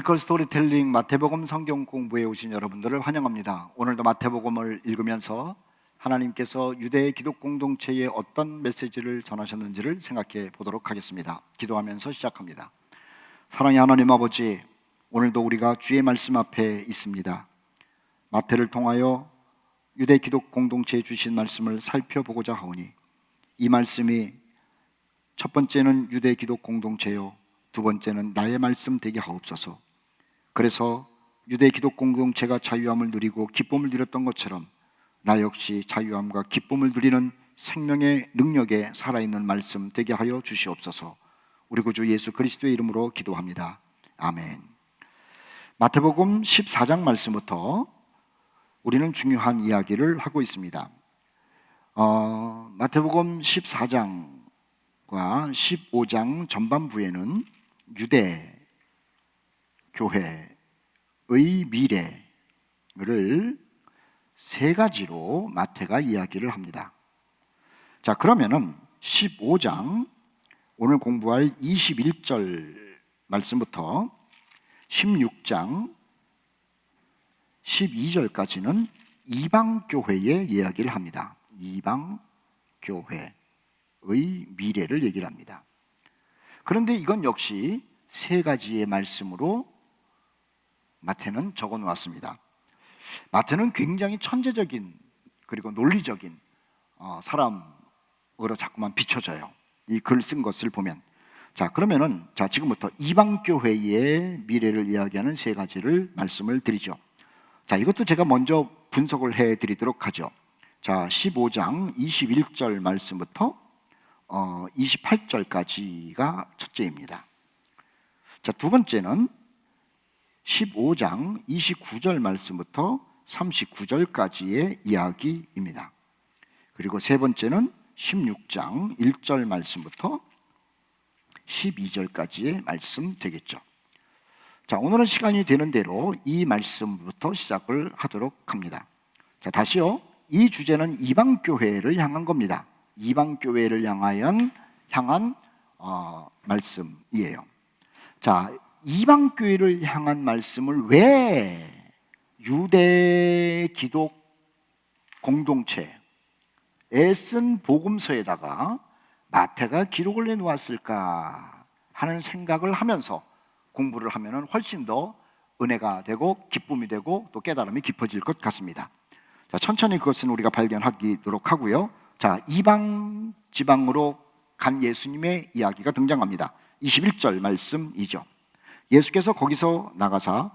미라클 스토리텔링 마태복음 성경 공부에 오신 여러분들을 환영합니다. 오늘도 마태복음을 읽으면서 하나님께서 유대 기독 공동체에 어떤 메시지를 전하셨는지를 생각해 보도록 하겠습니다. 기도하면서 시작합니다. 사랑의 하나님 아버지, 오늘도 우리가 주의 말씀 앞에 있습니다. 마태를 통하여 유대 기독 공동체에 주신 말씀을 살펴보고자 하오니, 이 말씀이 첫 번째는 유대 기독 공동체요, 두 번째는 나의 말씀 되게 하옵소서. 그래서 유대 기독 공동체가 자유함을 누리고 기쁨을 누렸던 것처럼 나 역시 자유함과 기쁨을 누리는 생명의 능력에 살아있는 말씀 되게 하여 주시옵소서. 우리 구주 예수 그리스도의 이름으로 기도합니다. 아멘. 마태복음 14장 말씀부터 우리는 중요한 이야기를 하고 있습니다. 마태복음 14장과 15장 전반부에는 유대 교회의 미래를 세 가지로 마태가 이야기를 합니다. 자, 그러면은 15장 오늘 공부할 21절 말씀부터 16장 12절까지는 이방 교회의 이야기를 합니다. 이방 교회의 미래를 얘기를 합니다. 그런데 이건 역시 세 가지의 말씀으로 마태는 적어 놓았습니다. 마태는 굉장히 천재적인 그리고 논리적인 사람으로 자꾸만 비춰져요. 이 글 쓴 것을 보면. 자, 그러면은 지금부터 이방 교회의 미래를 이야기하는 세 가지를 말씀을 드리죠. 자, 이것도 제가 먼저 분석을 해 드리도록 하죠. 자, 15장 21절 말씀부터 28절까지가 첫째입니다. 자, 두 번째는 15장 29절 말씀부터 39절까지의 이야기입니다. 그리고 세 번째는 16장 1절 말씀부터 12절까지의 말씀 되겠죠. 자, 오늘은 시간이 되는 대로 이 말씀부터 시작을 하도록 합니다. 자, 다시요. 이 주제는 이방 교회를 향한 겁니다. 이방 교회를 향한 말씀이에요. 자, 이방 교회를 향한 말씀을 왜 유대 기독 공동체에 쓴 복음서에다가 마태가 기록을 해놓았을까 하는 생각을 하면서 공부를 하면 훨씬 더 은혜가 되고 기쁨이 되고 또 깨달음이 깊어질 것 같습니다. 자, 천천히 그것은 우리가 발견하도록 하고요. 자, 이방 지방으로 간 예수님의 이야기가 등장합니다. 21절 말씀이죠. 예수께서 거기서 나가사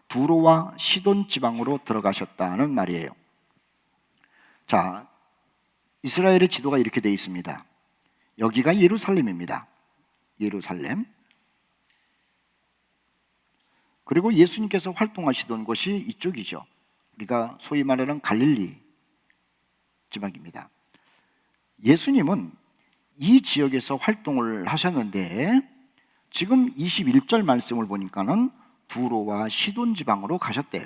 두로와 시돈 지방으로 들어가셨다는 말이에요. 자, 이스라엘의 지도가 이렇게 되어 있습니다. 여기가 예루살렘입니다. 예루살렘. 그리고 예수님께서 활동하시던 곳이 이쪽이죠. 우리가 소위 말하는 갈릴리 지방입니다. 예수님은 이 지역에서 활동을 하셨는데 지금 21절 말씀을 보니까는 두로와 시돈 지방으로 가셨대요.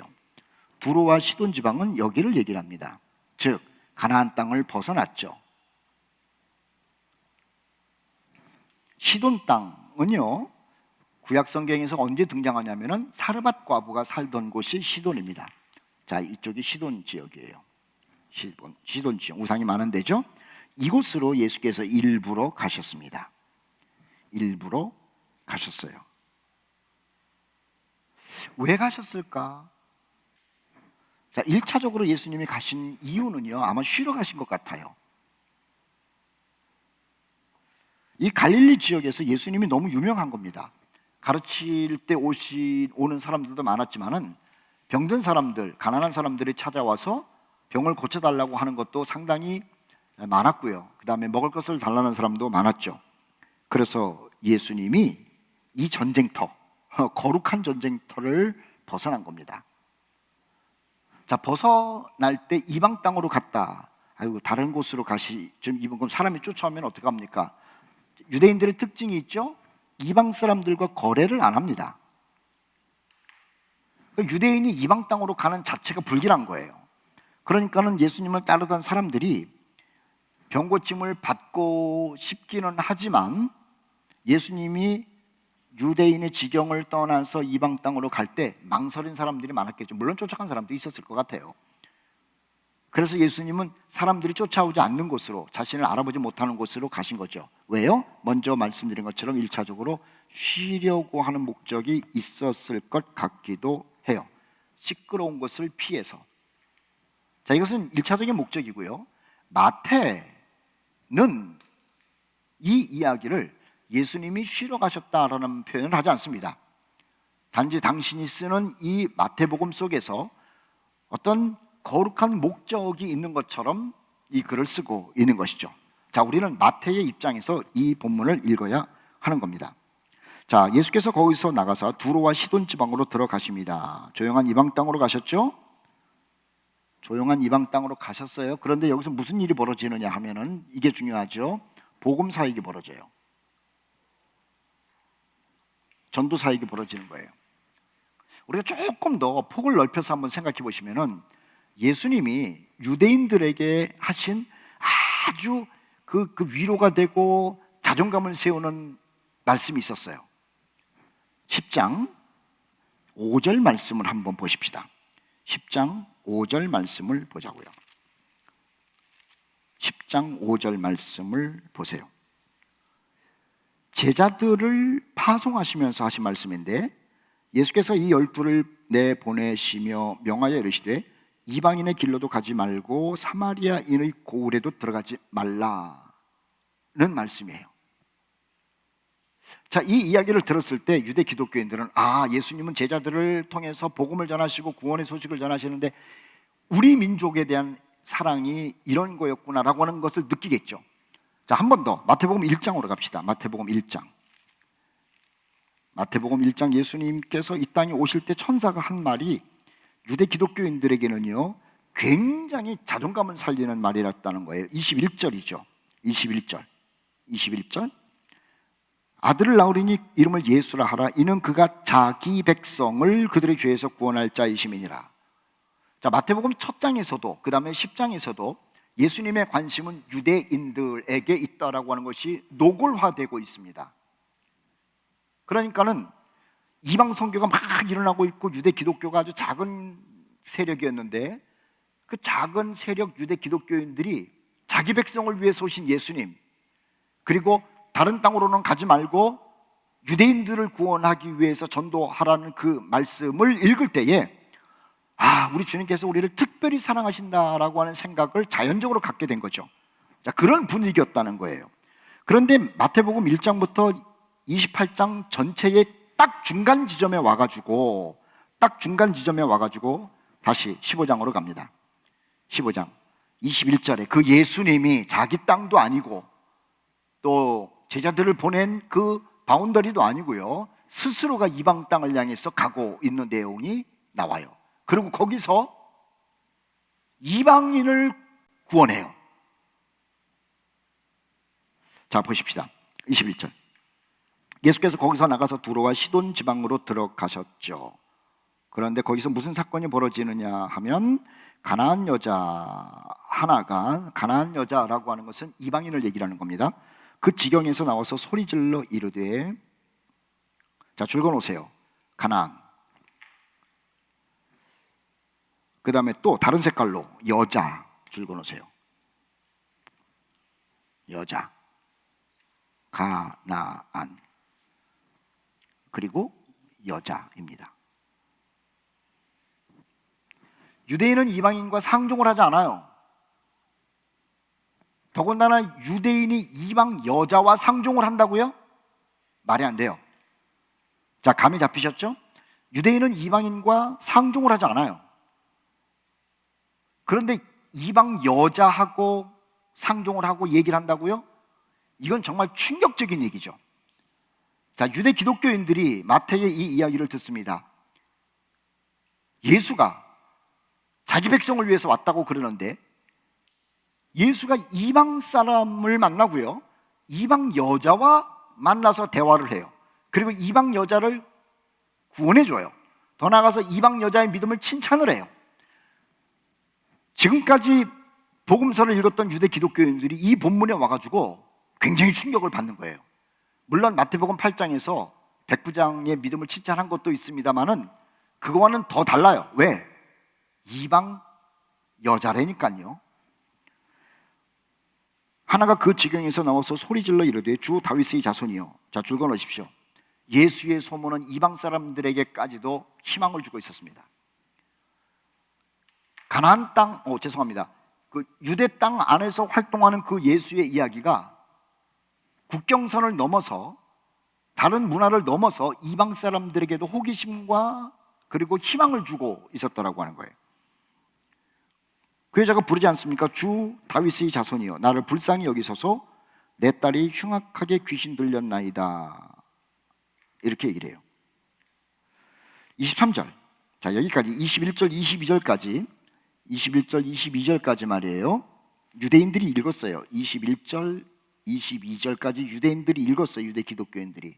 두로와 시돈 지방은 여기를 얘기를 합니다. 즉 가나안 땅을 벗어났죠. 시돈 땅은요, 구약 성경에서 언제 등장하냐면은 사르밧 과부가 살던 곳이 시돈입니다. 자, 이쪽이 시돈 지역이에요. 시돈 지역, 우상이 많은 데죠. 이곳으로 예수께서 일부러 가셨습니다. 일부러 가셨어요. 왜 가셨을까? 자, 1차적으로 예수님이 가신 이유는요, 아마 쉬러 가신 것 같아요. 이 갈릴리 지역에서 예수님이 너무 유명한 겁니다. 가르칠 때 오는 사람들도 많았지만은 병든 사람들, 가난한 사람들이 찾아와서 병을 고쳐달라고 하는 것도 상당히 많았고요. 그 다음에 먹을 것을 달라는 사람도 많았죠. 그래서 예수님이 이 전쟁터, 거룩한 전쟁터를 벗어난 겁니다. 자, 벗어날 때 이방 땅으로 갔다. 아이고, 다른 곳으로 지금 이번 사람이 쫓아오면 어떡합니까? 유대인들의 특징이 있죠? 이방 사람들과 거래를 안 합니다. 유대인이 이방 땅으로 가는 자체가 불길한 거예요. 그러니까는 예수님을 따르던 사람들이 병고침을 받고 싶기는 하지만 예수님이 유대인의 지경을 떠나서 이방 땅으로 갈 때 망설인 사람들이 많았겠죠. 물론 쫓아간 사람도 있었을 것 같아요. 그래서 예수님은 사람들이 쫓아오지 않는 곳으로, 자신을 알아보지 못하는 곳으로 가신 거죠. 왜요? 먼저 말씀드린 것처럼 1차적으로 쉬려고 하는 목적이 있었을 것 같기도 해요. 시끄러운 곳을 피해서. 자, 이것은 1차적인 목적이고요. 마태는 이 이야기를 예수님이 쉬러 가셨다라는 표현을 하지 않습니다. 단지 당신이 쓰는 이 마태복음 속에서 어떤 거룩한 목적이 있는 것처럼 이 글을 쓰고 있는 것이죠. 자, 우리는 마태의 입장에서 이 본문을 읽어야 하는 겁니다. 자, 예수께서 거기서 나가서 두로와 시돈 지방으로 들어가십니다. 조용한 이방 땅으로 가셨죠? 조용한 이방 땅으로 가셨어요. 그런데 여기서 무슨 일이 벌어지느냐 하면은 이게 중요하죠. 복음 사역이 벌어져요. 전도 사역이 벌어지는 거예요. 우리가 조금 더 폭을 넓혀서 한번 생각해 보시면은 예수님이 유대인들에게 하신 아주 그 위로가 되고 자존감을 세우는 말씀이 있었어요. 10장 5절 말씀을 한번 보십시다. 10장 5절 말씀을 보자고요. 10장 5절 말씀을 보세요. 제자들을 파송하시면서 하신 말씀인데, 예수께서 이 12를 내보내시며 명하여 이르시되 이방인의 길로도 가지 말고 사마리아인의 고을에도 들어가지 말라는 말씀이에요. 자, 이 이야기를 들었을 때 유대 기독교인들은 예수님은 제자들을 통해서 복음을 전하시고 구원의 소식을 전하시는데 우리 민족에 대한 사랑이 이런 거였구나라고 하는 것을 느끼겠죠. 자, 한 번 더 마태복음 1장으로 갑시다. 마태복음 1장. 마태복음 1장, 예수님께서 이 땅에 오실 때 천사가 한 말이 유대 기독교인들에게는요 굉장히 자존감을 살리는 말이었다는 거예요. 21절이죠. 21절. 아들을 낳으리니 이름을 예수라 하라. 이는 그가 자기 백성을 그들의 죄에서 구원할 자이심이니라. 자, 마태복음 첫 장에서도 그 다음에 10장에서도 예수님의 관심은 유대인들에게 있다라고 하는 것이 노골화되고 있습니다. 그러니까는 이방 선교가 막 일어나고 있고 유대 기독교가 아주 작은 세력이었는데 그 작은 세력 유대 기독교인들이 자기 백성을 위해서 오신 예수님, 그리고 다른 땅으로는 가지 말고 유대인들을 구원하기 위해서 전도하라는 그 말씀을 읽을 때에 우리 주님께서 우리를 특별히 사랑하신다라고 하는 생각을 자연적으로 갖게 된 거죠. 자, 그런 분위기였다는 거예요. 그런데 마태복음 1장부터 28장 전체의 딱 중간 지점에 와가지고 다시 15장으로 갑니다. 15장 21절에 그 예수님이 자기 땅도 아니고 또 제자들을 보낸 그 바운더리도 아니고요, 스스로가 이방 땅을 향해서 가고 있는 내용이 나와요. 그리고 거기서 이방인을 구원해요. 자, 보십시다. 21절. 예수께서 거기서 나가서 두로와 시돈 지방으로 들어가셨죠. 그런데 거기서 무슨 사건이 벌어지느냐 하면 가나안 여자라고 하는 것은 이방인을 얘기하는 겁니다. 그 지경에서 나와서 소리질러 이르되, 자, 줄거놓으세요. 가나안. 그 다음에 또 다른 색깔로 여자 줄거놓으세요. 여자, 가나안, 그리고 여자입니다. 유대인은 이방인과 상종을 하지 않아요. 더군다나 유대인이 이방 여자와 상종을 한다고요? 말이 안 돼요. 자, 감이 잡히셨죠? 유대인은 이방인과 상종을 하지 않아요. 그런데 이방 여자하고 상종을 하고 얘기를 한다고요? 이건 정말 충격적인 얘기죠. 자, 유대 기독교인들이 마태의 이 이야기를 듣습니다. 예수가 자기 백성을 위해서 왔다고 그러는데 예수가 이방 사람을 만나고요, 이방 여자와 만나서 대화를 해요. 그리고 이방 여자를 구원해줘요. 더 나아가서 이방 여자의 믿음을 칭찬을 해요. 지금까지 복음서를 읽었던 유대 기독교인들이 이 본문에 와가지고 굉장히 충격을 받는 거예요. 물론 마태복음 8장에서 백부장의 믿음을 칭찬한 것도 있습니다만은 그거와는 더 달라요. 왜? 이방 여자라니까요. 하나가 그 지경에서 나와서 소리질러 이르되 주 다윗의 자손이여. 자, 줄 건으십시오. 예수의 소문은 이방 사람들에게까지도 희망을 주고 있었습니다. 가나안 땅, 죄송합니다. 그 유대 땅 안에서 활동하는 그 예수의 이야기가 국경선을 넘어서 다른 문화를 넘어서 이방 사람들에게도 호기심과 그리고 희망을 주고 있었더라고 하는 거예요. 그 여자가 부르지 않습니까? 주 다윗의 자손이여 나를 불쌍히 여기소서 내 딸이 흉악하게 귀신 들렸나이다. 이렇게 얘기를 해요. 23절. 자, 여기까지 21절, 22절까지 21절, 22절까지 말이에요. 유대인들이 읽었어요. 21절, 22절까지 유대인들이 읽었어요. 유대 기독교인들이.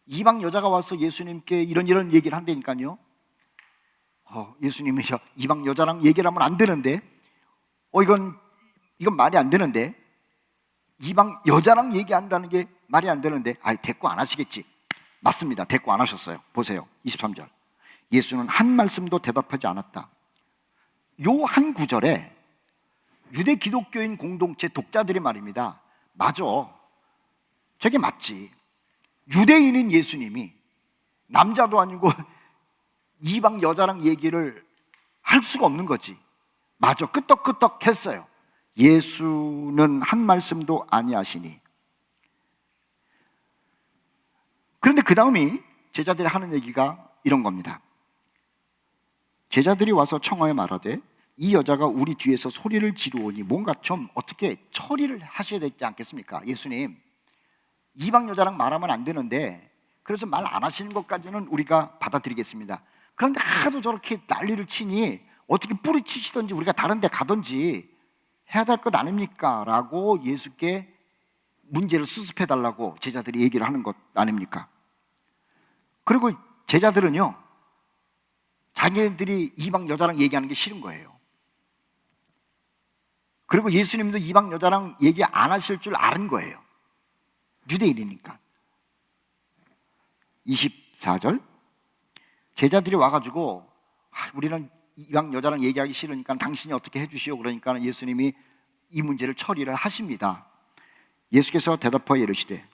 이방 여자가 와서 예수님께 이런 얘기를 한다니까요. 예수님이 이방 여자랑 얘기를 하면 안 되는데, 이건 말이 안 되는데, 이방 여자랑 얘기한다는 게 말이 안 되는데, 대꾸 안 하시겠지. 맞습니다. 대꾸 안 하셨어요. 보세요. 23절. 예수는 한 말씀도 대답하지 않았다. 요 한 구절에 유대 기독교인 공동체 독자들이 말입니다. 맞아. 저게 맞지. 유대인인 예수님이 남자도 아니고 이방 여자랑 얘기를 할 수가 없는 거지. 맞아. 끄떡끄떡 했어요. 예수는 한 말씀도 아니하시니. 그런데 그 다음이 제자들이 하는 얘기가 이런 겁니다. 제자들이 와서 청하여 말하되 이 여자가 우리 뒤에서 소리를 지르오니 뭔가 좀 어떻게 처리를 하셔야 되지 않겠습니까? 예수님, 이방 여자랑 말하면 안 되는데 그래서 말 안 하시는 것까지는 우리가 받아들이겠습니다. 그런데 하도 저렇게 난리를 치니 어떻게 뿌리치시든지 우리가 다른 데 가든지 해야 될 것 아닙니까? 라고 예수께 문제를 수습해 달라고 제자들이 얘기를 하는 것 아닙니까? 그리고 제자들은요, 자기들이 이방 여자랑 얘기하는 게 싫은 거예요. 그리고 예수님도 이방 여자랑 얘기 안 하실 줄 아는 거예요. 유대인이니까. 24절. 제자들이 와가지고 우리는 이방 여자랑 얘기하기 싫으니까 당신이 어떻게 해주시오. 그러니까 예수님이 이 문제를 처리를 하십니다. 예수께서 대답하여 이르시되,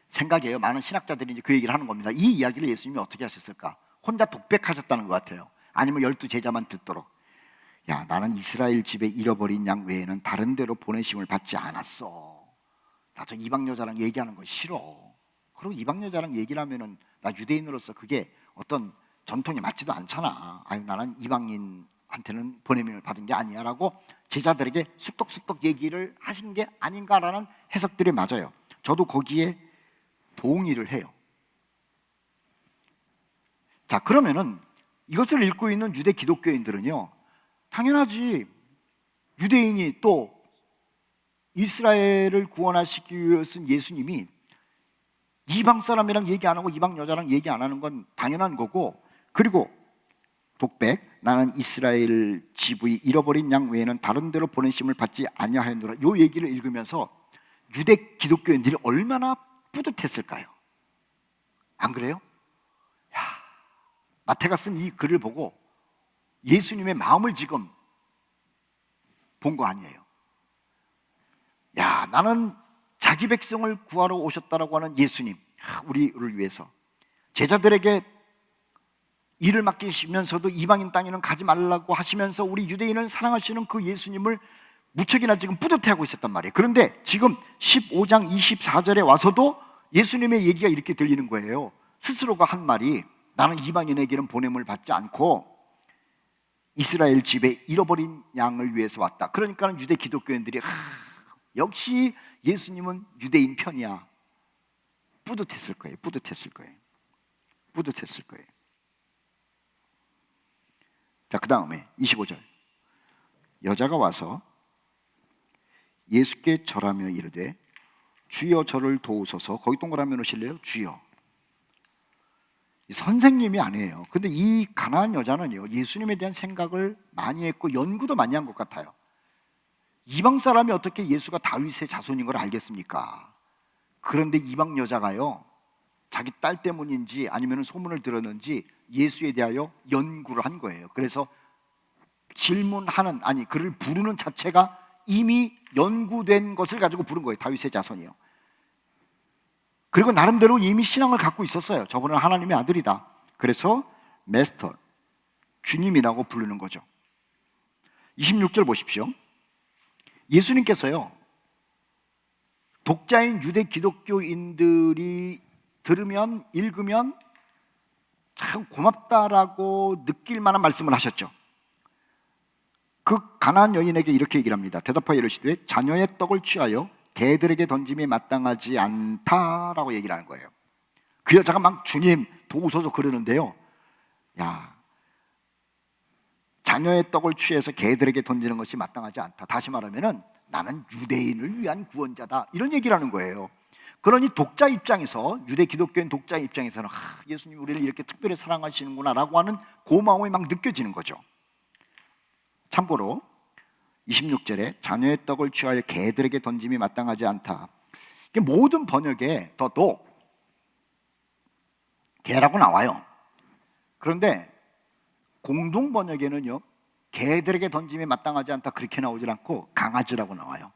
생각이에요. 많은 신학자들이 이제 그 얘기를 하는 겁니다. 이 이야기를 예수님이 어떻게 하셨을까? 혼자 독백하셨다는 것 같아요. 아니면 12제자만 듣도록. 야, 나는 이스라엘 집에 잃어버린 양 외에는 다른 데로 보내심을 받지 않았어. 나 저 이방 여자랑 얘기하는 거 싫어. 그리고 이방 여자랑 얘기를 하면은 나 유대인으로서 그게 어떤 전통이 맞지도 않잖아. 나는 이방인한테는 보냄을 받은 게 아니야 라고 제자들에게 쑥덕쑥덕 얘기를 하신 게 아닌가라는 해석들이 맞아요. 저도 거기에 동의를 해요. 자, 그러면은 이것을 읽고 있는 유대 기독교인들은요, 당연하지. 유대인이 또 이스라엘을 구원하시기 위해서 예수님이 이방 사람이랑 얘기 안 하고 이방 여자랑 얘기 안 하는 건 당연한 거고, 그리고 독백, 나는 이스라엘 집의 잃어버린 양 외에는 다른 데로 보내심을 받지 아니하였노라. 요 얘기를 읽으면서 유대 기독교인들이 얼마나 뿌듯했을까요? 안 그래요? 야, 마태가 쓴 이 글을 보고 예수님의 마음을 지금 본 거 아니에요. 야, 나는 자기 백성을 구하러 오셨다라고 하는 예수님, 우리를 위해서 제자들에게 일을 맡기시면서도 이방인 땅에는 가지 말라고 하시면서 우리 유대인을 사랑하시는 그 예수님을 무척이나 지금 뿌듯해하고 있었단 말이에요. 그런데 지금 15장 24절에 와서도 예수님의 얘기가 이렇게 들리는 거예요. 스스로가 한 말이, 나는 이방인에게는 보냄을 받지 않고 이스라엘 집에 잃어버린 양을 위해서 왔다. 그러니까 유대 기독교인들이 역시 예수님은 유대인 편이야. 뿌듯했을 거예요. 뿌듯했을 거예요. 뿌듯했을 거예요. 자, 그 다음에 25절. 여자가 와서 예수께 절하며 이르되 주여 저를 도우소서. 거기 동그라미 놓으실래요? 주여. 선생님이 아니에요. 근데 이 가나안 여자는요, 예수님에 대한 생각을 많이 했고 연구도 많이 한 것 같아요. 이방 사람이 어떻게 예수가 다윗의 자손인 걸 알겠습니까? 그런데 이방 여자가요, 자기 딸 때문인지 아니면 소문을 들었는지 예수에 대하여 연구를 한 거예요. 그래서 질문하는, 아니 그를 부르는 자체가 이미 연구된 것을 가지고 부른 거예요. 다윗의 자손이요. 그리고 나름대로 이미 신앙을 갖고 있었어요. 저분은 하나님의 아들이다. 그래서 마스터, 주님이라고 부르는 거죠. 26절 보십시오. 예수님께서요, 독자인 유대 기독교인들이 들으면, 읽으면 참 고맙다라고 느낄 만한 말씀을 하셨죠. 그 가나안 여인에게 이렇게 얘기를 합니다. 대답하여 이르시되 자녀의 떡을 취하여 개들에게 던짐이 마땅하지 않다라고 얘기를 하는 거예요. 그 여자가 막 주님 도우소서 그러는데요, 야, 자녀의 떡을 취해서 개들에게 던지는 것이 마땅하지 않다. 다시 말하면은 나는 유대인을 위한 구원자다, 이런 얘기를 하는 거예요. 그러니 독자 입장에서, 유대 기독교인 독자 입장에서는 예수님 우리를 이렇게 특별히 사랑하시는구나 라고 하는 고마움이 막 느껴지는 거죠. 참고로 26절에 자녀의 떡을 취하여 개들에게 던짐이 마땅하지 않다, 이게 모든 번역에 더도 개라고 나와요. 그런데 공동 번역에는요, 개들에게 던짐이 마땅하지 않다 그렇게 나오질 않고 강아지라고 나와요.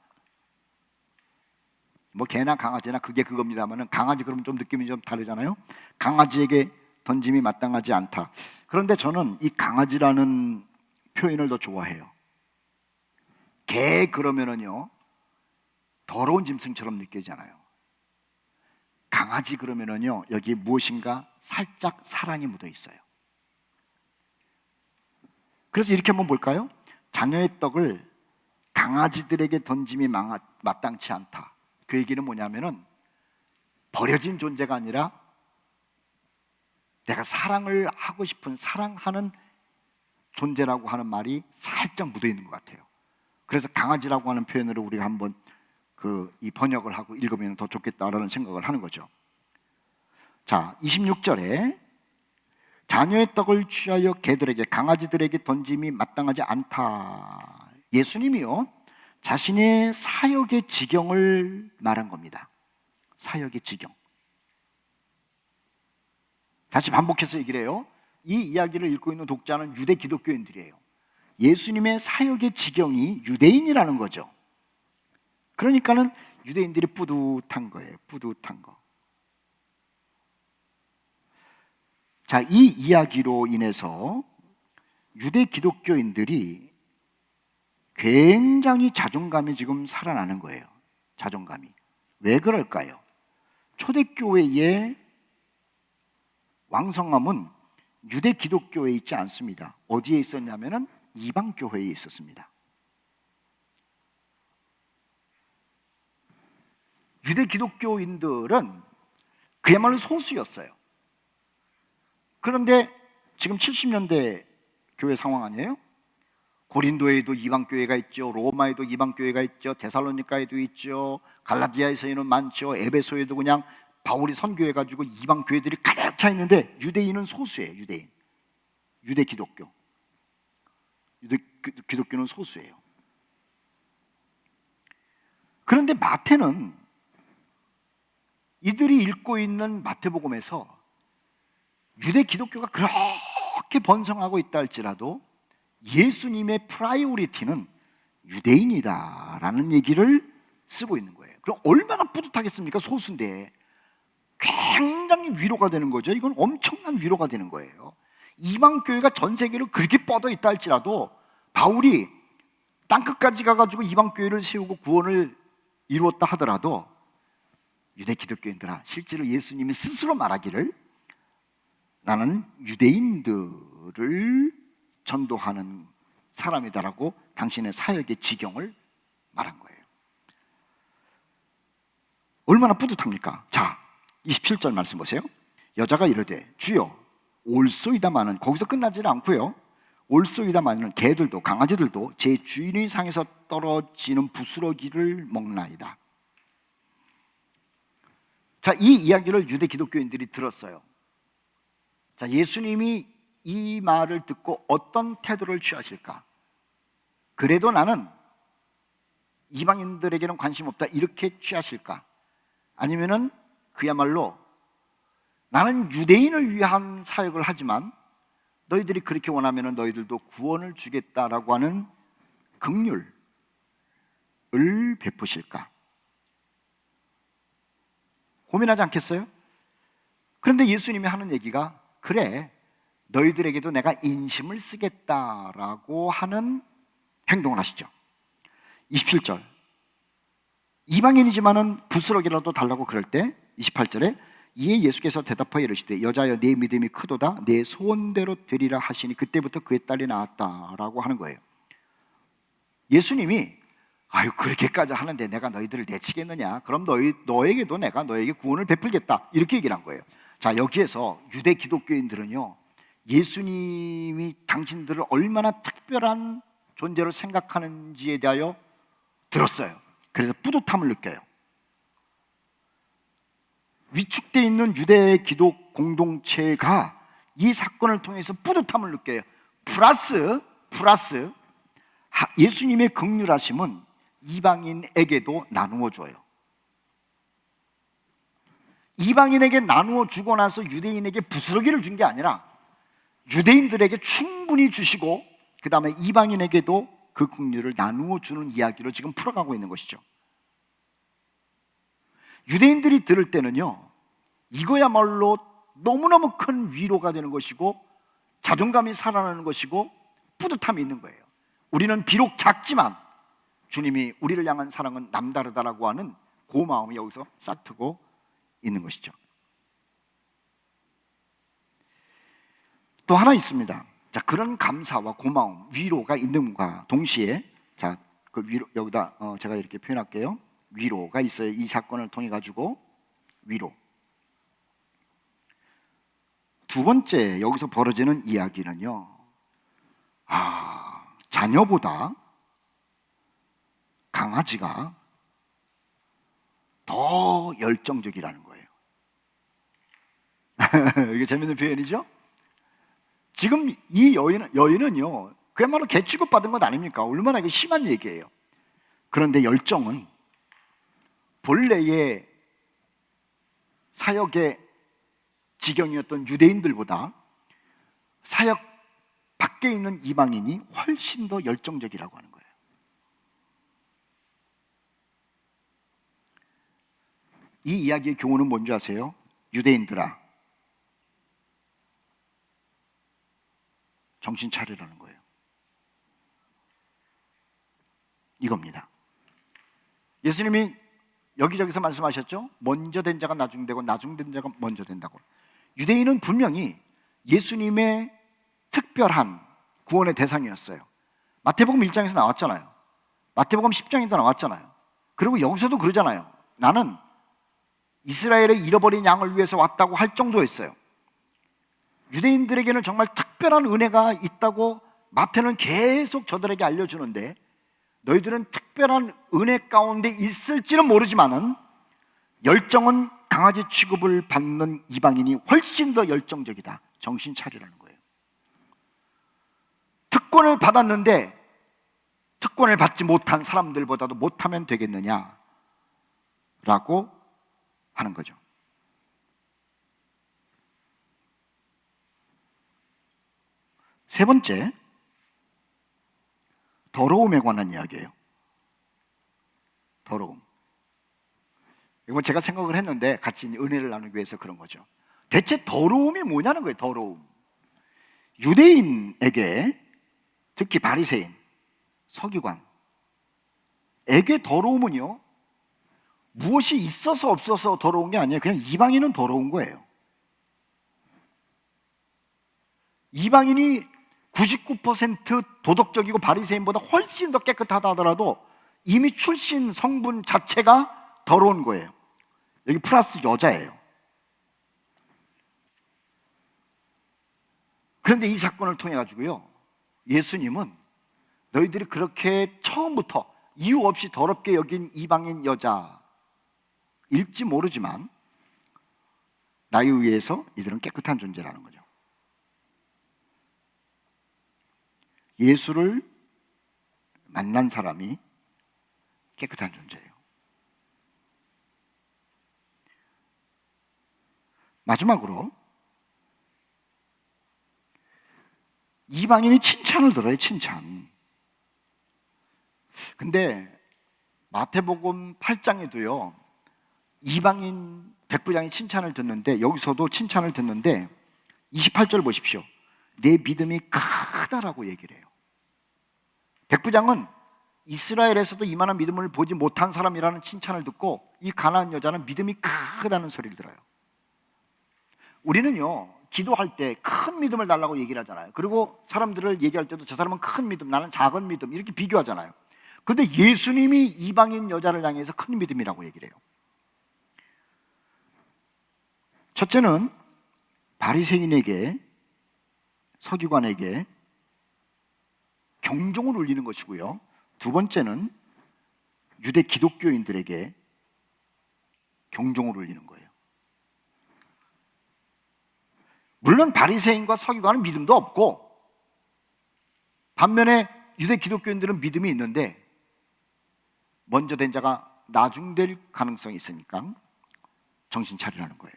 뭐 개나 강아지나 그게 그겁니다만은, 강아지 그러면 좀 느낌이 좀 다르잖아요. 강아지에게 던짐이 마땅하지 않다. 그런데 저는 이 강아지라는 표현을 더 좋아해요. 개 그러면은요, 더러운 짐승처럼 느껴지잖아요. 강아지 그러면은요, 여기 무엇인가 살짝 사랑이 묻어 있어요. 그래서 이렇게 한번 볼까요? 자녀의 떡을 강아지들에게 던짐이 마땅치 않다. 그 얘기는 뭐냐면은 버려진 존재가 아니라 내가 사랑을 하고 싶은, 사랑하는 존재라고 하는 말이 살짝 묻어 있는 것 같아요. 그래서 강아지라고 하는 표현으로 우리가 한번 이 번역을 하고 읽으면 더 좋겠다라는 생각을 하는 거죠. 자, 26절에 자녀의 떡을 취하여 개들에게, 강아지들에게 던짐이 마땅하지 않다. 예수님이요, 자신의 사역의 지경을 말한 겁니다. 사역의 지경. 다시 반복해서 얘기를 해요. 이 이야기를 읽고 있는 독자는 유대 기독교인들이에요. 예수님의 사역의 지경이 유대인이라는 거죠. 그러니까는 유대인들이 뿌듯한 거예요. 뿌듯한 거. 자, 이 이야기로 인해서 유대 기독교인들이 굉장히 자존감이 지금 살아나는 거예요. 자존감이. 왜 그럴까요? 초대교회의 왕성함은 유대 기독교회에 있지 않습니다. 어디에 있었냐면은 이방교회에 있었습니다. 유대 기독교인들은 그야말로 소수였어요. 그런데 지금 70년대 교회 상황 아니에요? 고린도에도 이방교회가 있죠. 로마에도 이방교회가 있죠. 데살로니가에도 있죠. 갈라디아에서는 많죠. 에베소에도 그냥 바울이 선교해가지고 이방교회들이 가득 차 있는데 유대인은 소수예요. 유대인. 유대 기독교. 유대 기독교는 소수예요. 그런데 마태는 이들이 읽고 있는 마태복음에서 유대 기독교가 그렇게 번성하고 있다 할지라도 예수님의 프라이오리티는 유대인이다라는 얘기를 쓰고 있는 거예요. 그럼 얼마나 뿌듯하겠습니까? 소수인데. 굉장히 위로가 되는 거죠. 이건 엄청난 위로가 되는 거예요. 이방교회가 전 세계로 그렇게 뻗어 있다 할지라도 바울이 땅끝까지 가가지고 이방교회를 세우고 구원을 이루었다 하더라도 유대 기독교인들아, 실제로 예수님이 스스로 말하기를 나는 유대인들을 전도하는 사람이다라고 당신의 사역의 지경을 말한 거예요. 얼마나 뿌듯합니까? 자, 27절 말씀 보세요. 여자가 이르되 주여 올소이다마는, 거기서 끝나지는 않고요, 올소이다마는 개들도 강아지들도 제 주인의 상에서 떨어지는 부스러기를 먹나이다. 자, 이 이야기를 유대 기독교인들이 들었어요. 자, 예수님이 이 말을 듣고 어떤 태도를 취하실까? 그래도 나는 이방인들에게는 관심 없다, 이렇게 취하실까? 아니면은 그야말로 나는 유대인을 위한 사역을 하지만 너희들이 그렇게 원하면 너희들도 구원을 주겠다라고 하는 긍휼을 베푸실까? 고민하지 않겠어요? 그런데 예수님이 하는 얘기가 그래, 너희들에게도 내가 인심을 쓰겠다라고 하는 행동을 하시죠. 27절, 이방인이지만은 부스러기라도 달라고 그럴 때 28절에 이에 예수께서 대답하여 이르시되 여자여 네 믿음이 크도다 내 소원대로 되리라 하시니 그때부터 그의 딸이 나았다라고 하는 거예요. 예수님이 아유 그렇게까지 하는데 내가 너희들을 내치겠느냐, 그럼 너에게도 내가 너에게 구원을 베풀겠다, 이렇게 얘기를 한 거예요. 자, 여기에서 유대 기독교인들은요, 예수님이 당신들을 얼마나 특별한 존재로 생각하는지에 대하여 들었어요. 그래서 뿌듯함을 느껴요. 위축되어 있는 유대 기독 공동체가 이 사건을 통해서 뿌듯함을 느껴요. 플러스 예수님의 긍휼하심은 이방인에게도 나누어 줘요. 이방인에게 나누어 주고 나서 유대인에게 부스러기를 준 게 아니라 유대인들에게 충분히 주시고 그 다음에 이방인에게도 그 긍휼을 나누어 주는 이야기로 지금 풀어가고 있는 것이죠. 유대인들이 들을 때는요, 이거야말로 너무너무 큰 위로가 되는 것이고 자존감이 살아나는 것이고 뿌듯함이 있는 거예요. 우리는 비록 작지만 주님이 우리를 향한 사랑은 남다르다라고 하는 고마움이 여기서 싹트고 있는 것이죠. 또 하나 있습니다. 자, 그런 감사와 고마움, 위로가 있는과 동시에, 자, 그 위로 여기다 제가 이렇게 표현할게요. 위로가 있어요. 이 사건을 통해 가지고 위로. 두 번째 여기서 벌어지는 이야기는요, 자녀보다 강아지가 더 열정적이라는 거예요. 이게 재밌는 표현이죠? 지금 이 여인은요, 그야말로 개 취급받은 것 아닙니까? 얼마나 이게 심한 얘기예요. 그런데 열정은 본래의 사역의 지경이었던 유대인들보다 사역 밖에 있는 이방인이 훨씬 더 열정적이라고 하는 거예요. 이 이야기의 교훈은 뭔지 아세요? 유대인들아, 정신 차리라는 거예요. 이겁니다. 예수님이 여기저기서 말씀하셨죠? 먼저 된 자가 나중되고 나중된 자가 먼저 된다고. 유대인은 분명히 예수님의 특별한 구원의 대상이었어요. 마태복음 1장에서 나왔잖아요. 마태복음 10장에도 나왔잖아요. 그리고 여기서도 그러잖아요. 나는 이스라엘의 잃어버린 양을 위해서 왔다고 할 정도였어요. 유대인들에게는 정말 특별한 은혜가 있다고 마태는 계속 저들에게 알려주는데, 너희들은 특별한 은혜 가운데 있을지는 모르지만은 열정은 강아지 취급을 받는 이방인이 훨씬 더 열정적이다. 정신 차리라는 거예요. 특권을 받았는데 특권을 받지 못한 사람들보다도 못하면 되겠느냐라고 하는 거죠. 세 번째, 더러움에 관한 이야기예요. 더러움. 이건 제가 생각을 했는데 같이 은혜를 나누기 위해서 그런 거죠. 대체 더러움이 뭐냐는 거예요. 더러움. 유대인에게, 특히 바리새인, 서기관에게 더러움은요, 무엇이 있어서 없어서 더러운 게 아니에요. 그냥 이방인은 더러운 거예요. 이방인이 99% 도덕적이고 바리새인보다 훨씬 더 깨끗하다 하더라도 이미 출신 성분 자체가 더러운 거예요. 여기 플러스 여자예요. 그런데 이 사건을 통해 가지고요, 예수님은 너희들이 그렇게 처음부터 이유 없이 더럽게 여긴 이방인 여자일지 모르지만 나에 의해서 이들은 깨끗한 존재라는 거죠. 예수를 만난 사람이 깨끗한 존재예요. 마지막으로 이방인이 칭찬을 들어요. 칭찬. 근데 마태복음 8장에도요 이방인 백부장이 칭찬을 듣는데, 여기서도 칭찬을 듣는데 28절 보십시오. 내 믿음이 크다라고 얘기를 해요. 백부장은 이스라엘에서도 이만한 믿음을 보지 못한 사람이라는 칭찬을 듣고, 이 가나안 여자는 믿음이 크다는 소리를 들어요. 우리는요 기도할 때 큰 믿음을 달라고 얘기를 하잖아요. 그리고 사람들을 얘기할 때도 저 사람은 큰 믿음, 나는 작은 믿음, 이렇게 비교하잖아요. 그런데 예수님이 이방인 여자를 향해서 큰 믿음이라고 얘기를 해요. 첫째는 바리새인에게, 서기관에게 경종을 울리는 것이고요, 두 번째는 유대 기독교인들에게 경종을 울리는 거예요. 물론 바리새인과 서기관은 믿음도 없고, 반면에 유대 기독교인들은 믿음이 있는데 먼저 된 자가 나중될 가능성이 있으니까 정신 차리라는 거예요.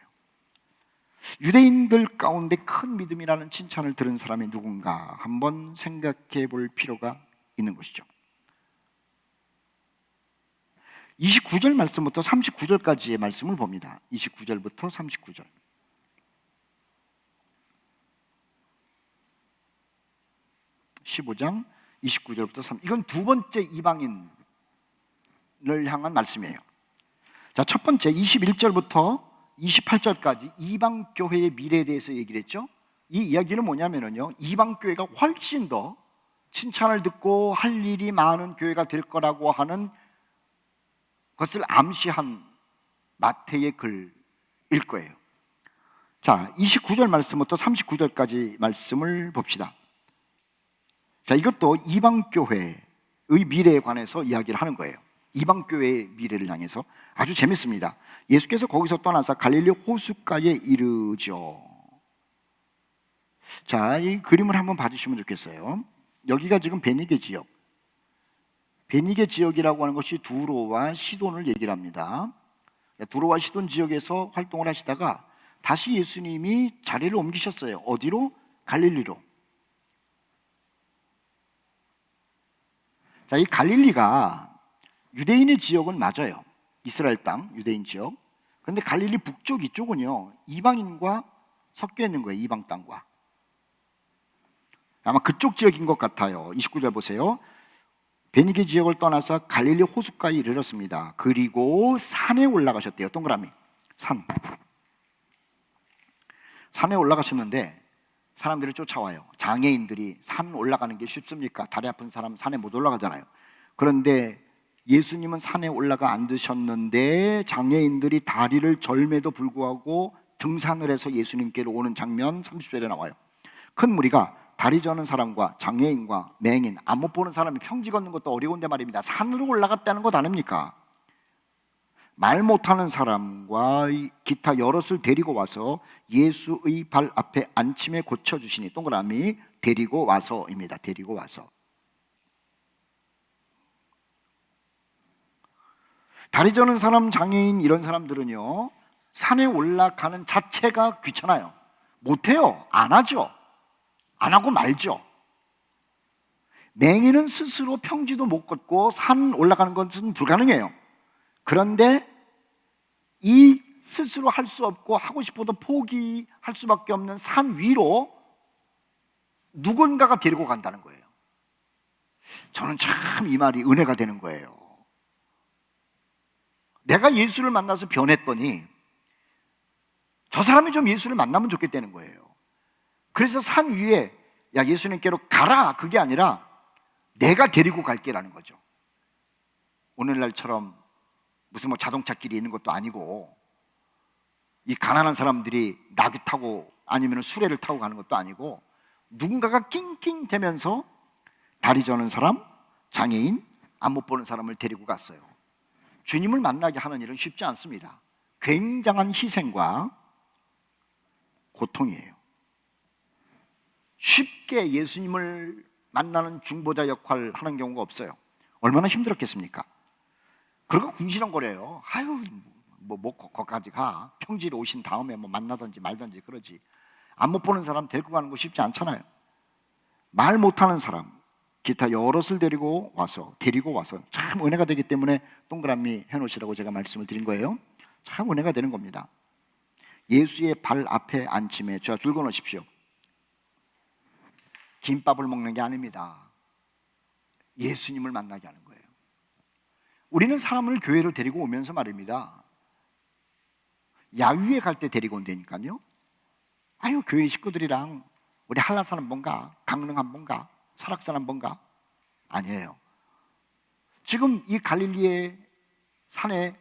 유대인들 가운데 큰 믿음이라는 칭찬을 들은 사람이 누군가 한번 생각해 볼 필요가 있는 것이죠. 29절 말씀부터 39절까지의 말씀을 봅니다. 29절부터 39절. 15장 29절부터 3, 이건 두 번째 이방인을 향한 말씀이에요. 자, 첫 번째 21절부터 28절까지 이방교회의 미래에 대해서 얘기를 했죠. 이 이야기는 뭐냐면요, 이방교회가 훨씬 더 칭찬을 듣고 할 일이 많은 교회가 될 거라고 하는 것을 암시한 마태의 글일 거예요. 자, 29절 말씀부터 39절까지 말씀을 봅시다. 자, 이것도 이방교회의 미래에 관해서 이야기를 하는 거예요. 이방교회의 미래를 향해서 아주 재밌습니다. 예수께서 거기서 떠나서 갈릴리 호숫가에 이르죠. 자, 이 그림을 한번 봐주시면 좋겠어요. 여기가 지금 베니게 지역, 베니게 지역이라고 하는 것이 두로와 시돈을 얘기를 합니다. 두로와 시돈 지역에서 활동을 하시다가 다시 예수님이 자리를 옮기셨어요. 어디로? 갈릴리로. 자, 이 갈릴리가 유대인의 지역은 맞아요. 이스라엘 땅, 유대인 지역. 그런데 갈릴리 북쪽 이쪽은요 이방인과 섞여 있는 거예요. 이방 땅과. 아마 그쪽 지역인 것 같아요. 29절 보세요. 베니게 지역을 떠나서 갈릴리 호숫가에 이르렀습니다. 그리고 산에 올라가셨대요. 동그라미. 산에 올라가셨는데 사람들이 쫓아와요. 장애인들이 산 올라가는 게 쉽습니까? 다리 아픈 사람 산에 못 올라가잖아요. 그런데 예수님은 산에 올라가 앉으셨는데 장애인들이 다리를 절매도 불구하고 등산을 해서 예수님께로 오는 장면 30절에 나와요. 큰 무리가 다리 저는 사람과 장애인과 맹인, 안 못 보는 사람이 평지 걷는 것도 어려운데 말입니다. 산으로 올라갔다는 것 아닙니까? 말 못하는 사람과 기타 여럿을 데리고 와서 예수의 발 앞에 안침에 고쳐주시니, 동그라미, 데리고 와서입니다. 데리고 와서. 다리 저는 사람, 장애인 이런 사람들은요 산에 올라가는 자체가 귀찮아요. 못해요. 안 하죠. 안 하고 말죠. 맹인은 스스로 평지도 못 걷고 산 올라가는 것은 불가능해요. 그런데 이 스스로 할 수 없고 하고 싶어도 포기할 수밖에 없는 산 위로 누군가가 데리고 간다는 거예요. 저는 참 이 말이 은혜가 되는 거예요. 내가 예수를 만나서 변했더니 저 사람이 좀 예수를 만나면 좋겠다는 거예요. 그래서 산 위에 야 예수님께로 가라, 그게 아니라 내가 데리고 갈게라는 거죠. 오늘날처럼 무슨 뭐 자동차 길이 있는 것도 아니고, 이 가난한 사람들이 나귀 타고 아니면 수레를 타고 가는 것도 아니고, 누군가가 낑낑대면서 다리 저는 사람, 장애인, 안 못 보는 사람을 데리고 갔어요. 주님을 만나게 하는 일은 쉽지 않습니다. 굉장한 희생과 고통이에요. 쉽게 예수님을 만나는 중보자 역할을 하는 경우가 없어요. 얼마나 힘들었겠습니까? 그러고 궁시렁거려요. 아유, 거기까지 가. 평지로 오신 다음에 뭐 만나든지 말든지 그러지. 안 못 보는 사람 데리고 가는 거 쉽지 않잖아요. 말 못하는 사람, 기타 여럿을 데리고 와서 참 은혜가 되기 때문에 동그라미 해놓으시라고 제가 말씀을 드린 거예요. 참 은혜가 되는 겁니다. 예수의 발 앞에 앉힘에 자 줄 그어놓으십시오. 김밥을 먹는 게 아닙니다. 예수님을 만나게 하는 거예요. 우리는 사람을 교회로 데리고 오면서 말입니다, 야유회 갈 때 데리고 온다니까요. 아유, 교회 식구들이랑 우리 한라산 한번 가, 강릉 한번 가, 설악산 한번 가. 아니에요. 지금 이 갈릴리의 산에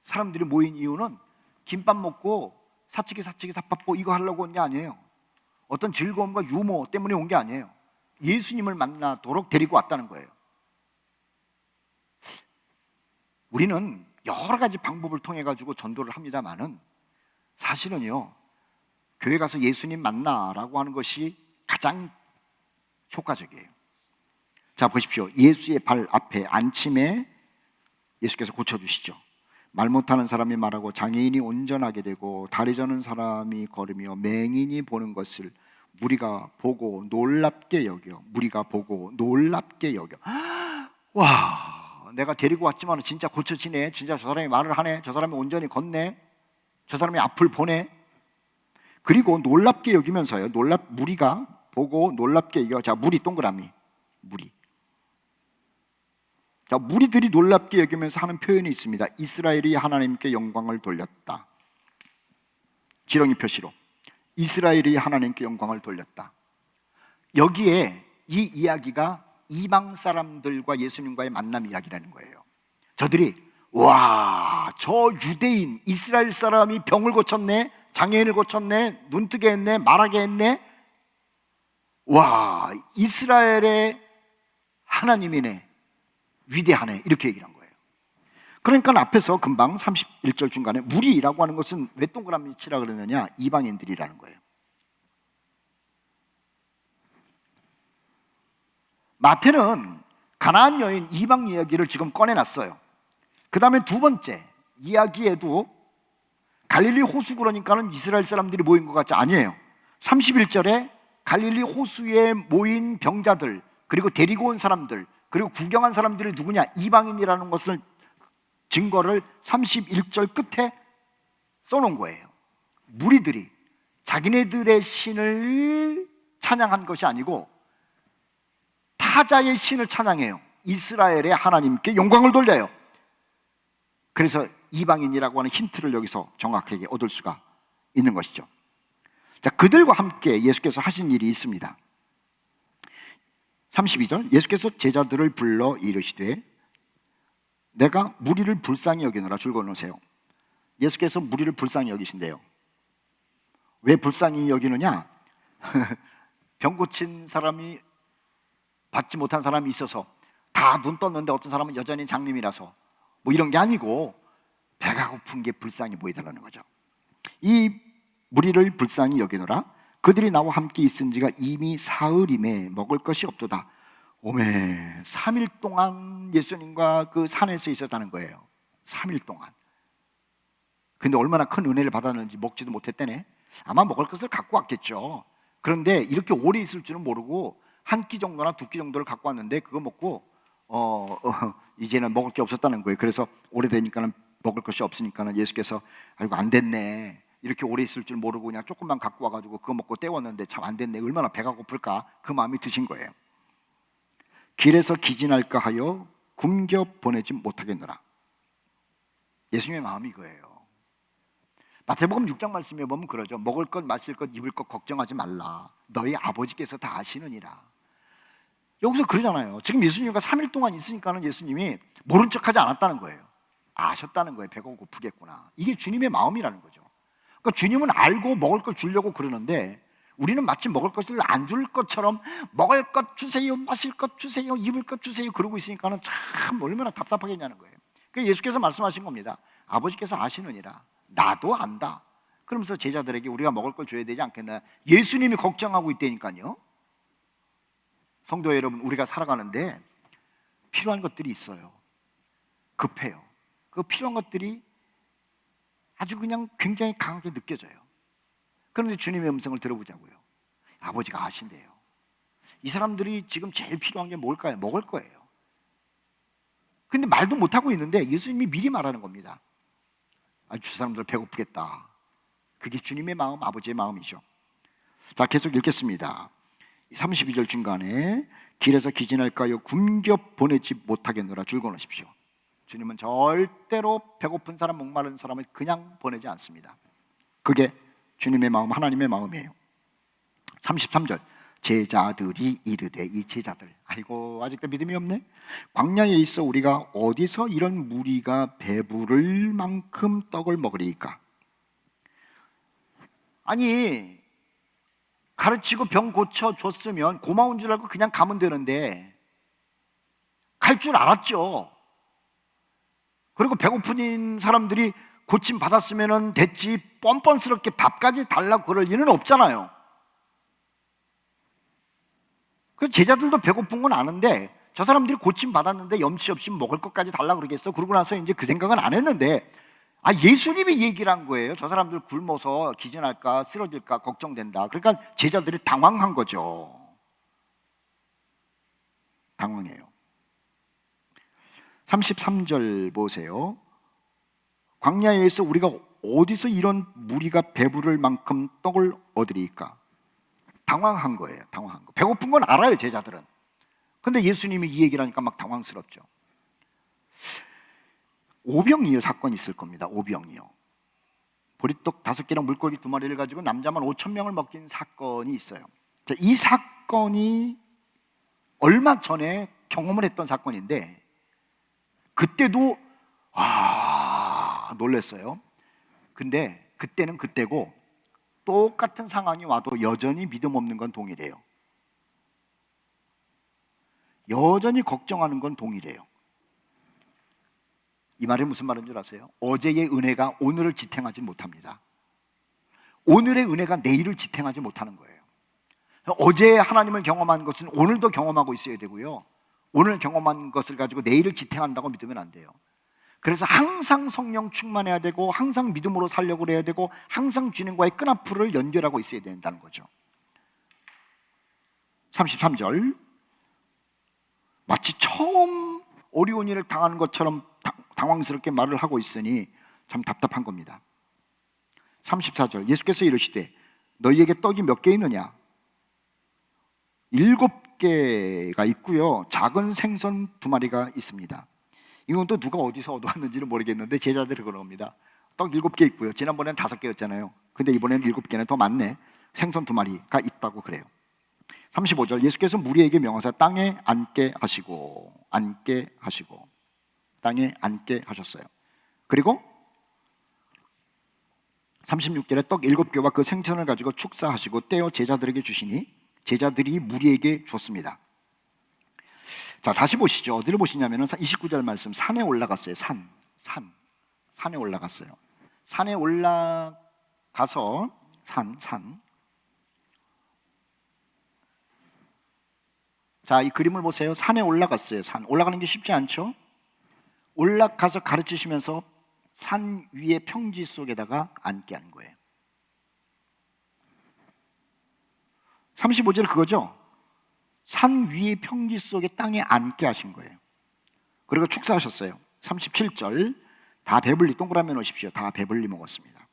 사람들이 모인 이유는 김밥 먹고 사치기 사파포 이거 하려고 온 게 아니에요. 어떤 즐거움과 유머 때문에 온 게 아니에요. 예수님을 만나도록 데리고 왔다는 거예요. 우리는 여러 가지 방법을 통해 가지고 전도를 합니다만은 사실은요, 교회 가서 예수님 만나라고 하는 것이 가장 효과적이에요. 자, 보십시오. 예수의 발 앞에 앉힘에 예수께서 고쳐주시죠. 말 못하는 사람이 말하고 장애인이 온전하게 되고 다리 저는 사람이 걸으며 맹인이 보는 것을 무리가 보고 놀랍게 여겨. 와, 내가 데리고 왔지만 진짜 고쳐지네. 진짜 저 사람이 말을 하네. 저 사람이 온전히 걷네. 저 사람이 앞을 보네. 그리고 놀랍게 여기면서요, 무리가 보고 놀랍게 여겨. 자, 무리 동그라미. 자, 무리들이 놀랍게 여기면서 하는 표현이 있습니다. 이스라엘이 하나님께 영광을 돌렸다. 지렁이 표시로 이스라엘이 하나님께 영광을 돌렸다. 여기에 이 이야기가 이방 사람들과 예수님과의 만남 이야기라는 거예요. 저들이 와, 저 유대인 이스라엘 사람이 병을 고쳤네, 장애인을 고쳤네, 눈뜨게 했네, 말하게 했네. 와, 이스라엘의 하나님이네, 위대하네, 이렇게 얘기를 한 거예요. 그러니까 앞에서 금방 31절 중간에 무리라고 하는 것은 왜 동그라미 치라 그러느냐, 이방인들이라는 거예요. 마태는 가나안 여인 이방 이야기를 지금 꺼내놨어요. 그 다음에 두 번째 이야기에도 갈릴리 호수, 그러니까는 이스라엘 사람들이 모인 것 같지 아니에요. 31절에 갈릴리 호수에 모인 병자들, 그리고 데리고 온 사람들, 그리고 구경한 사람들이 누구냐, 이방인이라는 것을 증거를 31절 끝에 써놓은 거예요. 무리들이 자기네들의 신을 찬양한 것이 아니고 타자의 신을 찬양해요. 이스라엘의 하나님께 영광을 돌려요. 그래서 이방인이라고 하는 힌트를 여기서 정확하게 얻을 수가 있는 것이죠. 자, 그들과 함께 예수께서 하신 일이 있습니다. 32절, 예수께서 제자들을 불러 이르시되 내가 무리를 불쌍히 여기노라. 줄 그어놓으세요. 예수께서 무리를 불쌍히 여기신대요. 왜 불쌍히 여기느냐? 병 고친 사람이 받지 못한 사람이 있어서 다 눈 떴는데 어떤 사람은 여전히 장님이라서 뭐 이런 게 아니고 배가 고픈 게 불쌍히 보이달라는 거죠. 이 무리를 불쌍히 여기노라. 그들이 나와 함께 있은 지가 이미 사흘임에 먹을 것이 없도다. 오메, 3일 동안 예수님과 그 산에서 있었다는 거예요. 3일 동안. 근데 얼마나 큰 은혜를 받았는지 먹지도 못했대네. 아마 먹을 것을 갖고 왔겠죠. 그런데 이렇게 오래 있을 줄은 모르고 한 끼 정도나 두 끼 정도를 갖고 왔는데 그거 먹고 이제는 먹을 게 없었다는 거예요. 그래서 오래되니까는 먹을 것이 없으니까는 예수께서 아이고 안 됐네, 이렇게 오래 있을 줄 모르고 그냥 조금만 갖고 와가지고 그거 먹고 때웠는데 참 안 됐네, 얼마나 배가 고플까, 그 마음이 드신 거예요. 길에서 기진할까 하여 굶겨 보내지 못하겠노라. 예수님의 마음이 이거예요. 마태복음 6장 말씀에 보면 그러죠. 먹을 것, 마실 것, 입을 것 걱정하지 말라. 너희 아버지께서 다 아시느니라. 여기서 그러잖아요. 지금 예수님과 3일 동안 있으니까는 예수님이 모른 척하지 않았다는 거예요. 아셨다는 거예요. 배가 고프겠구나. 이게 주님의 마음이라는 거죠. 그러니까 주님은 알고 먹을 걸 주려고 그러는데 우리는 마치 먹을 것을 안 줄 것처럼 먹을 것 주세요, 마실 것 주세요, 입을 것 주세요 그러고 있으니까는 참 얼마나 답답하겠냐는 거예요. 그러니까 예수께서 말씀하신 겁니다. 아버지께서 아시느니라. 나도 안다. 그러면서 제자들에게 우리가 먹을 걸 줘야 되지 않겠나. 예수님이 걱정하고 있다니까요. 성도 여러분, 우리가 살아가는데 필요한 것들이 있어요. 급해요. 그 필요한 것들이 아주 그냥 굉장히 강하게 느껴져요. 그런데 주님의 음성을 들어보자고요. 아버지가 아신대요. 이 사람들이 지금 제일 필요한 게 뭘까요? 먹을 거예요. 근데 말도 못하고 있는데 예수님이 미리 말하는 겁니다. 저 사람들 배고프겠다. 그게 주님의 마음, 아버지의 마음이죠. 자, 계속 읽겠습니다. 32절 중간에 길에서 기진할까요? 굶겨 보내지 못하겠노라. 줄 끊으십시오. 주님은 절대로 배고픈 사람, 목마른 사람을 그냥 보내지 않습니다. 그게 주님의 마음, 하나님의 마음이에요. 33절 제자들이 이르되, 이 제자들, 아이고 아직도 믿음이 없네. 광야에 있어 우리가 어디서 이런 무리가 배부를 만큼 떡을 먹으리까? 아니, 가르치고 병 고쳐줬으면 고마운 줄 알고 그냥 가면 되는데 갈 줄 알았죠. 그리고 배고픈 사람들이 고침 받았으면 됐지 뻔뻔스럽게 밥까지 달라고 그럴 리는 없잖아요. 그 제자들도 배고픈 건 아는데 저 사람들이 고침 받았는데 염치 없이 먹을 것까지 달라고 그러겠어? 그러고 나서 이제 그 생각은 안 했는데 예수님이 얘기를 한 거예요. 저 사람들 굶어서 기진할까 쓰러질까 걱정된다. 그러니까 제자들이 당황한 거죠. 당황해요. 33절 보세요. 광야에서 우리가 어디서 이런 무리가 배부를 만큼 떡을 얻으리까? 당황한 거예요. 당황한 거. 배고픈 건 알아요, 제자들은. 근데 예수님이 이 얘기를 하니까 막 당황스럽죠. 오병이어 사건이 있을 겁니다. 오병이어. 보리떡 5개랑 물고기 2마리를 가지고 남자만 5,000명을 먹인 사건이 있어요. 자, 이 사건이 얼마 전에 경험을 했던 사건인데 그때도 놀랐어요. 근데 그때는 그때고 똑같은 상황이 와도 여전히 믿음 없는 건 동일해요. 여전히 걱정하는 건 동일해요. 이 말이 무슨 말인 줄 아세요? 어제의 은혜가 오늘을 지탱하지 못합니다. 오늘의 은혜가 내일을 지탱하지 못하는 거예요. 어제 하나님을 경험한 것은 오늘도 경험하고 있어야 되고요, 오늘 경험한 것을 가지고 내일을 지탱한다고 믿으면 안 돼요. 그래서 항상 성령 충만해야 되고 항상 믿음으로 살려고 해야 되고 항상 주님과의 끈앞풀을 연결하고 있어야 된다는 거죠. 33절 마치 처음 어려운 일을 당하는 것처럼 당황스럽게 말을 하고 있으니 참 답답한 겁니다. 34절 예수께서 이르시되 너희에게 떡이 몇 개 있느냐? 7개가 있고요, 작은 생선 2마리가 있습니다. 이건 또 누가 어디서 얻어왔는지는 모르겠는데 제자들이 그런 겁니다. 떡 7개 있고요, 지난번에는 5개였잖아요. 근데 이번에는 7개는 더 많네. 생선 2마리가 있다고 그래요. 35절 예수께서 무리에게 명하사 땅에 앉게 하시고 땅에 앉게 하셨어요. 그리고 36절에 떡 7개와 그 생선을 가지고 축사하시고 떼어 제자들에게 주시니 제자들이 무리에게 줬습니다. 자, 다시 보시죠. 어디를 보시냐면 29절 말씀, 산에 올라갔어요. 산에 올라갔어요. 산에 올라가서 산. 자, 이 그림을 보세요. 산에 올라갔어요. 산 올라가는 게 쉽지 않죠? 올라가서 가르치시면서 산 위의 평지 속에다가 앉게 한 거예요. 35절 그거죠? 산 위의 평지 속에 땅에 앉게 하신 거예요. 그리고 축사하셨어요. 37절 다 배불리, 동그라미 놓으십시오. 다 배불리 먹었습니다.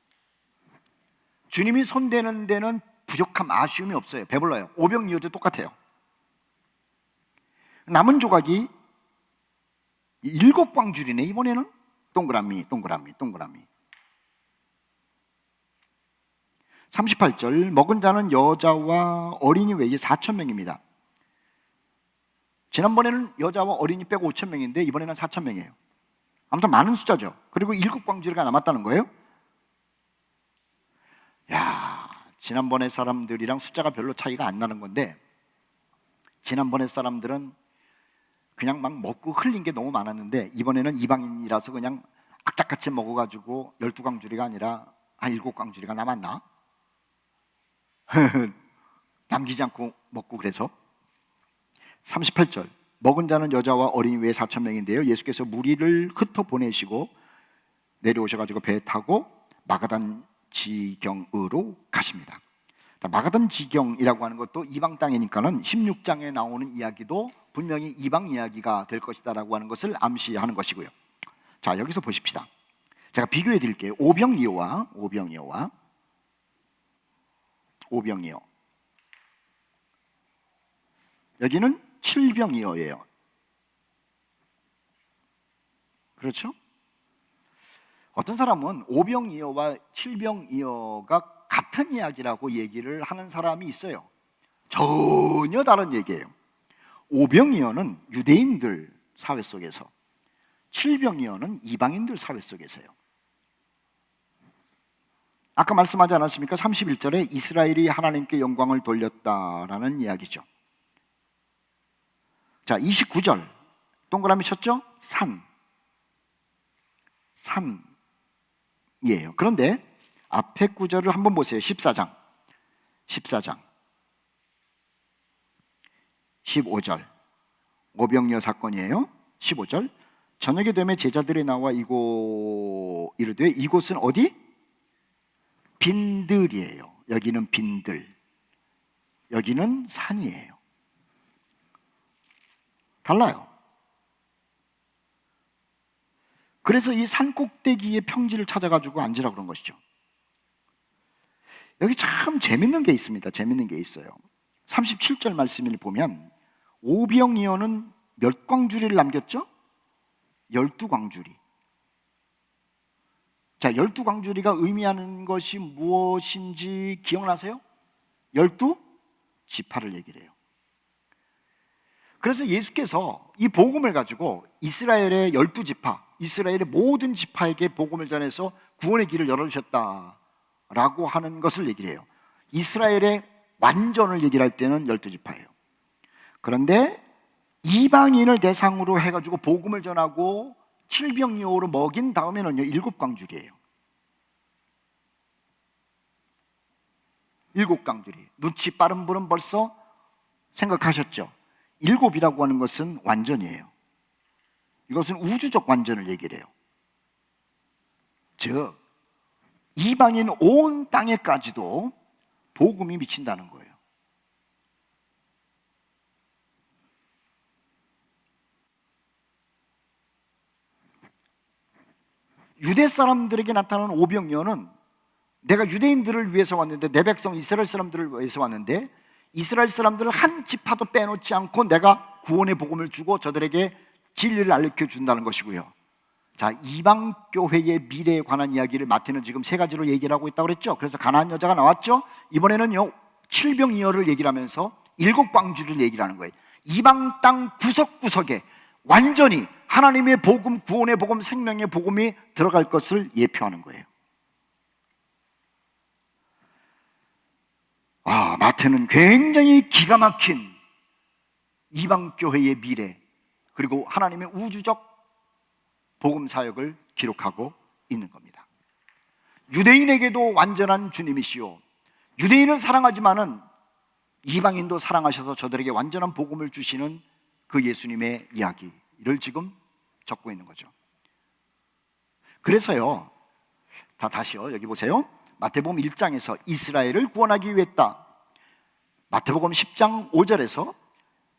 주님이 손대는 데는 부족함, 아쉬움이 없어요. 배불러요. 오병이어도 똑같아요. 남은 조각이 7광줄이네. 이번에는 동그라미. 38절 먹은 자는 여자와 어린이 외에 4,000명입니다. 지난번에는 여자와 어린이 빼고 5,000명인데 이번에는 4,000명이에요. 아무튼 많은 숫자죠. 그리고 7광주리가 남았다는 거예요. 지난번에 사람들이랑 숫자가 별로 차이가 안 나는 건데 지난번에 사람들은 그냥 막 먹고 흘린 게 너무 많았는데 이번에는 이방인이라서 그냥 악착같이 먹어가지고 12광주리가 아니라 7광주리가 남았나? 남기지 않고 먹고. 그래서 38절 먹은 자는 여자와 어린이 외에 4,000명인데요 예수께서 무리를 흩어 보내시고 내려오셔가지고 배에 타고 마가단 지경으로 가십니다. 마가단 지경이라고 하는 것도 이방 땅이니까는 16장에 나오는 이야기도 분명히 이방 이야기가 될 것이다라고 하는 것을 암시하는 것이고요. 자, 여기서 보십시다. 제가 비교해 드릴게요. 오병이어와 오병이어. 여기는 칠병이어예요. 그렇죠? 어떤 사람은 오병이어와 칠병이어가 같은 이야기라고 얘기를 하는 사람이 있어요. 전혀 다른 얘기예요. 오병이어는 유대인들 사회 속에서, 칠병이어는 이방인들 사회 속에서요. 아까 말씀하지 않았습니까? 31절에 이스라엘이 하나님께 영광을 돌렸다라는 이야기죠. 자, 29절 동그라미 쳤죠? 산이에요. 그런데 앞에 구절을 한번 보세요. 14장 15절 오병이어 사건이에요. 15절 저녁이 되매 제자들이 나와 이르되 이곳은 어디? 빈들이에요. 여기는 빈들, 여기는 산이에요. 달라요. 그래서 이 산 꼭대기의 평지를 찾아가지고 앉으라 그런 것이죠. 여기 참 재밌는 게 있습니다. 재밌는 게 있어요. 37절 말씀을 보면 오병이어는 몇 광주리를 남겼죠? 12광주리. 자, 12광주리가 의미하는 것이 무엇인지 기억나세요? 12지파를 얘기를 해요. 그래서 예수께서 이 복음을 가지고 이스라엘의 12지파, 이스라엘의 모든 지파에게 복음을 전해서 구원의 길을 열어주셨다라고 하는 것을 얘기를 해요. 이스라엘의 완전을 얘기를 할 때는 12지파예요. 그런데 이방인을 대상으로 해가지고 복음을 전하고 칠병이어로 먹인 다음에는요 7광주리예요. 7광주리. 눈치 빠른 분은 벌써 생각하셨죠? 7이라고 하는 것은 완전이에요. 이것은 우주적 완전을 얘기를 해요. 즉 이방인 온 땅에까지도 복음이 미친다는 거예요. 유대 사람들에게 나타나는 오병이어는 내가 유대인들을 위해서 왔는데, 내 백성 이스라엘 사람들을 위해서 왔는데 이스라엘 사람들을 한 지파도 빼놓지 않고 내가 구원의 복음을 주고 저들에게 진리를 알려 준다는 것이고요. 자, 이방 교회의 미래에 관한 이야기를 마태는 지금 3가지로 얘기를 하고 있다고 그랬죠. 그래서 가나안 여자가 나왔죠. 이번에는요 칠병이어를 얘기를 하면서 7광주를 얘기를 하는 거예요. 이방 땅 구석구석에 완전히 하나님의 복음, 구원의 복음, 생명의 복음이 들어갈 것을 예표하는 거예요. 마태는 굉장히 기가 막힌 이방교회의 미래, 그리고 하나님의 우주적 복음 사역을 기록하고 있는 겁니다. 유대인에게도 완전한 주님이시오, 유대인을 사랑하지만은 이방인도 사랑하셔서 저들에게 완전한 복음을 주시는 그 예수님의 이야기를 지금 적고 있는 거죠. 그래서요, 다시요, 여기 보세요. 마태복음 1장에서 이스라엘을 구원하기 위해 했다. 마태복음 10장 5절에서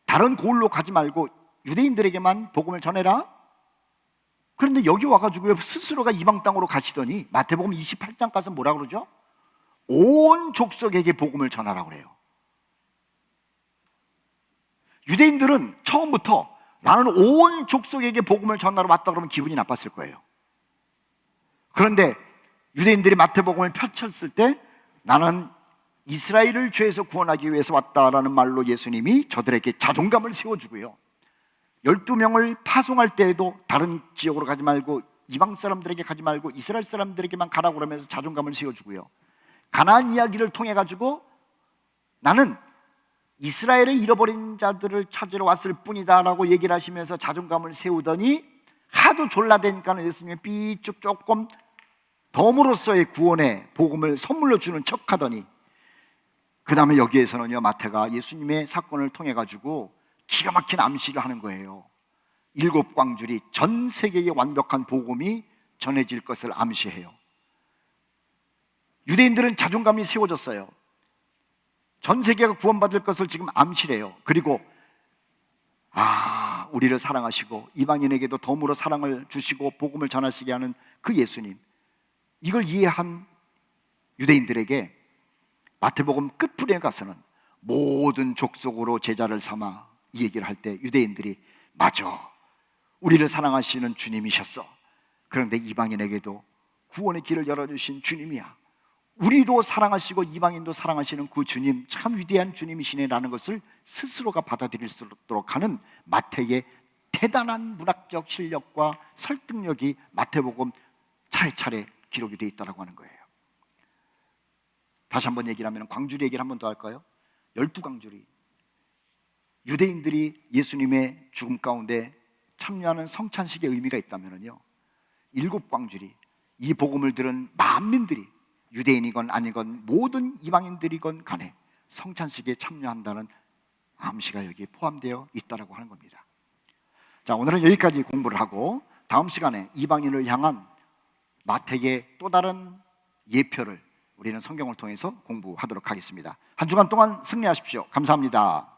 다른 고을로 가지 말고 유대인들에게만 복음을 전해라. 그런데 여기 와가지고 스스로가 이방 땅으로 가시더니 마태복음 28장 가서 뭐라 그러죠? 온 족속에게 복음을 전하라고 그래요. 유대인들은 처음부터 나는 온 족속에게 복음을 전하러 왔다 그러면 기분이 나빴을 거예요. 그런데 유대인들이 마태복음을 펼쳤을 때 나는 이스라엘을 죄에서 구원하기 위해서 왔다라는 말로 예수님이 저들에게 자존감을 세워주고요, 12명을 파송할 때에도 다른 지역으로 가지 말고 이방 사람들에게 가지 말고 이스라엘 사람들에게만 가라고 그러면서 자존감을 세워주고요, 가나안 이야기를 통해 가지고 나는 이스라엘의 잃어버린 자들을 찾으러 왔을 뿐이다 라고 얘기를 하시면서 자존감을 세우더니 하도 졸라대니까 예수님이 삐쭉 조금 덤으로써의 구원의 복음을 선물로 주는 척하더니, 그 다음에 여기에서는요 마태가 예수님의 사건을 통해 가지고 기가 막힌 암시를 하는 거예요. 7광주리 전 세계에 완벽한 복음이 전해질 것을 암시해요. 유대인들은 자존감이 세워졌어요. 전 세계가 구원받을 것을 지금 암시래요. 그리고 우리를 사랑하시고 이방인에게도 덤으로 사랑을 주시고 복음을 전하시게 하는 그 예수님, 이걸 이해한 유대인들에게 마태복음 끝부분에 가서는 모든 족속으로 제자를 삼아 이 얘기를 할 때 유대인들이 맞아, 우리를 사랑하시는 주님이셨어. 그런데 이방인에게도 구원의 길을 열어주신 주님이야. 우리도 사랑하시고 이방인도 사랑하시는 그 주님, 참 위대한 주님이시네 라는 것을 스스로가 받아들일 수 있도록 하는 마태의 대단한 문학적 실력과 설득력이 마태복음 차례차례 기록이 되어 있다고 하는 거예요. 다시 한번 얘기를 하면 광주리 얘기를 한 번 더 할까요? 12광주리, 유대인들이 예수님의 죽음 가운데 참여하는 성찬식의 의미가 있다면요, 7광주리, 이 복음을 들은 만민들이 유대인이건 아니건 모든 이방인들이건 간에 성찬식에 참여한다는 암시가 여기에 포함되어 있다고 하는 겁니다. 자, 오늘은 여기까지 공부를 하고 다음 시간에 이방인을 향한 마태의 또 다른 예표를 우리는 성경을 통해서 공부하도록 하겠습니다. 한 주간 동안 승리하십시오. 감사합니다.